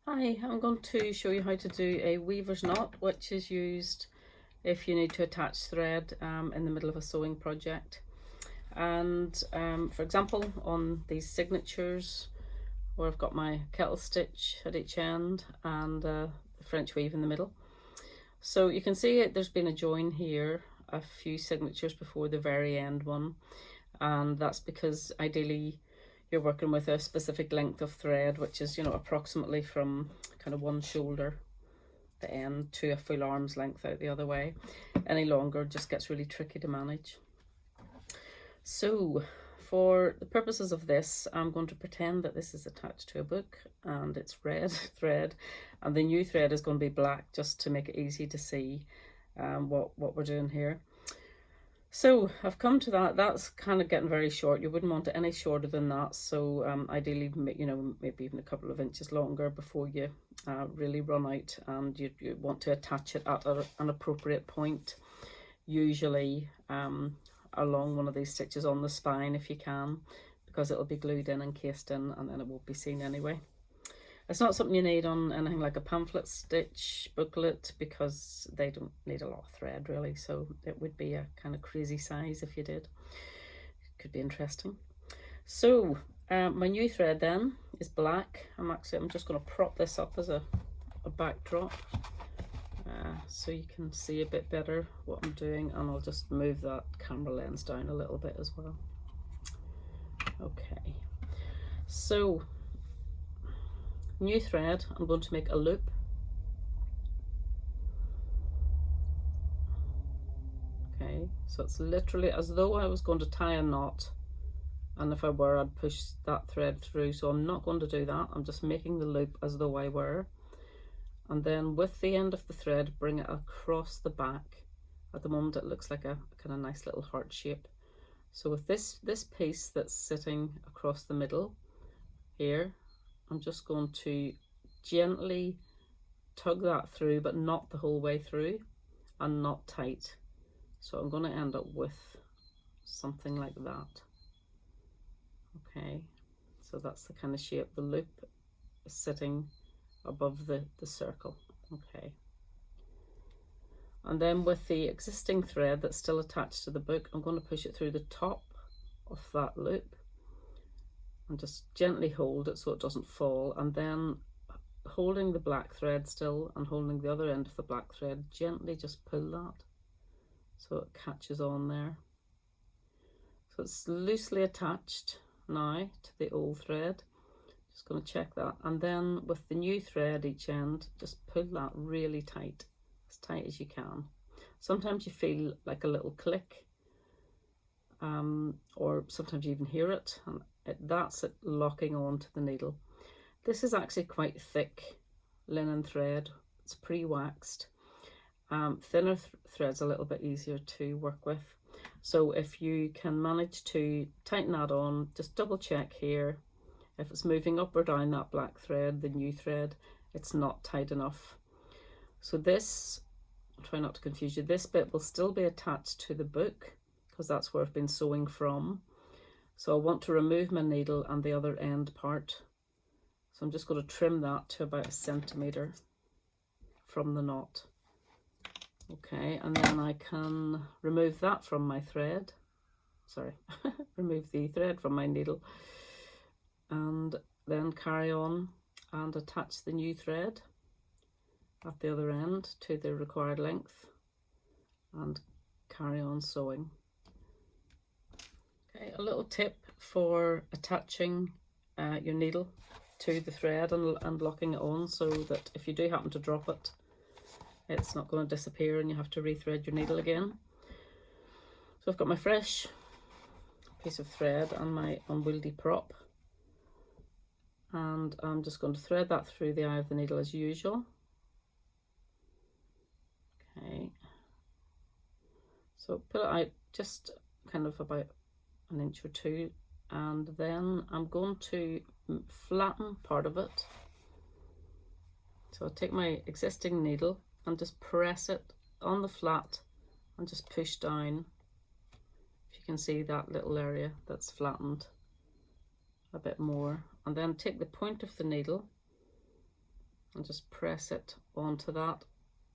Hi, I'm going to show you how to do a weaver's knot, which is used if you need to attach thread in the middle of a sewing project. And for example, on these signatures, where I've got my kettle stitch at each end and the French weave in the middle. So you can see there's been a join here, a few signatures before the very end one, and that's because ideally you're working with a specific length of thread, which is, approximately from kind of one shoulder, the end, to a full arm's length out the other way. Any longer just gets really tricky to manage. So for the purposes of this, I'm going to pretend that this is attached to a book and it's red thread, and the new thread is going to be black, just to make it easy to see what we're doing here. So I've come to that. That's kind of getting very short. You wouldn't want it any shorter than that. So ideally, maybe even a couple of inches longer before you really run out, and you want to attach it at an appropriate point, usually along one of these stitches on the spine if you can, because it'll be glued in and cased in, and then it won't be seen anyway. It's not something you need on anything like a pamphlet stitch booklet, because they don't need a lot of thread really, so it would be a kind of crazy size if you did. Could be interesting. So my new thread then is black. I'm just going to prop this up as a backdrop so you can see a bit better what I'm doing, and I'll just move that camera lens down a little bit as well. Okay, so new thread, I'm going to make a loop. Okay, so it's literally as though I was going to tie a knot, and if I were, I'd push that thread through. So I'm not going to do that. I'm just making the loop as though I were, and then with the end of the thread, bring it across the back. At the moment it looks like a kind of nice little heart shape. So with this piece that's sitting across the middle here, I'm just going to gently tug that through, but not the whole way through, and not tight. So I'm going to end up with something like that. Okay, so that's the kind of shape. The loop is sitting above the circle. Okay, and then with the existing thread that's still attached to the book, I'm going to push it through the top of that loop and just gently hold it so it doesn't fall, and then holding the black thread still and holding the other end of the black thread, gently just pull that so it catches on there. So it's loosely attached now to the old thread. Just going to check that, and then with the new thread each end, just pull that really tight, as tight as you can. Sometimes you feel like a little click, or sometimes you even hear it, and that's it locking on to the needle. This is actually quite thick linen thread. It's pre-waxed. Thinner thread's a little bit easier to work with. So if you can manage to tighten that on, just double check here. If it's moving up or down that black thread, the new thread, it's not tight enough. So this, I'll try not to confuse you, this bit will still be attached to the book because that's where I've been sewing from. So I want to remove my needle and the other end part. So I'm just going to trim that to about 1 centimetre from the knot. Okay, and then I can remove that from my thread. Sorry, remove the thread from my needle, and then carry on and attach the new thread at the other end to the required length and carry on sewing. Okay, a little tip for attaching your needle to the thread and locking it on, so that if you do happen to drop it, it's not going to disappear and you have to rethread your needle again. So I've got my fresh piece of thread and my unwieldy prop, and I'm just going to thread that through the eye of the needle as usual. Okay, so put it out just kind of about 1 inch or 2, and then I'm going to flatten part of it. So I'll take my existing needle and just press it on the flat and just push down. If you can see that little area that's flattened a bit more, and then take the point of the needle and just press it onto that.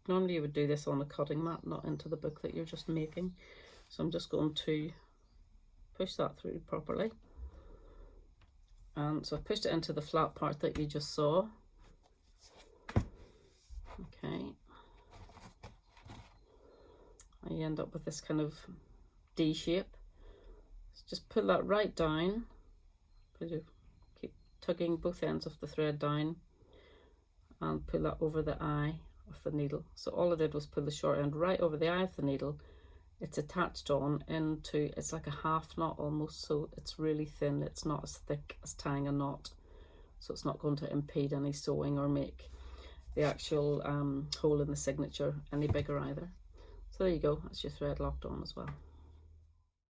Normally you would do this on a cutting mat, not into the book that you're just making. So I'm just going to push that through properly. And so I pushed it into the flat part that you just saw. Okay. You end up with this kind of D shape. So just pull that right down. Keep tugging both ends of the thread down and pull that over the eye of the needle. So all I did was pull the short end right over the eye of the needle. It's attached on into, it's like a half knot almost, so it's really thin. It's not as thick as tying a knot, so it's not going to impede any sewing or make the actual hole in the signature any bigger either. So there you go, that's your thread locked on as well.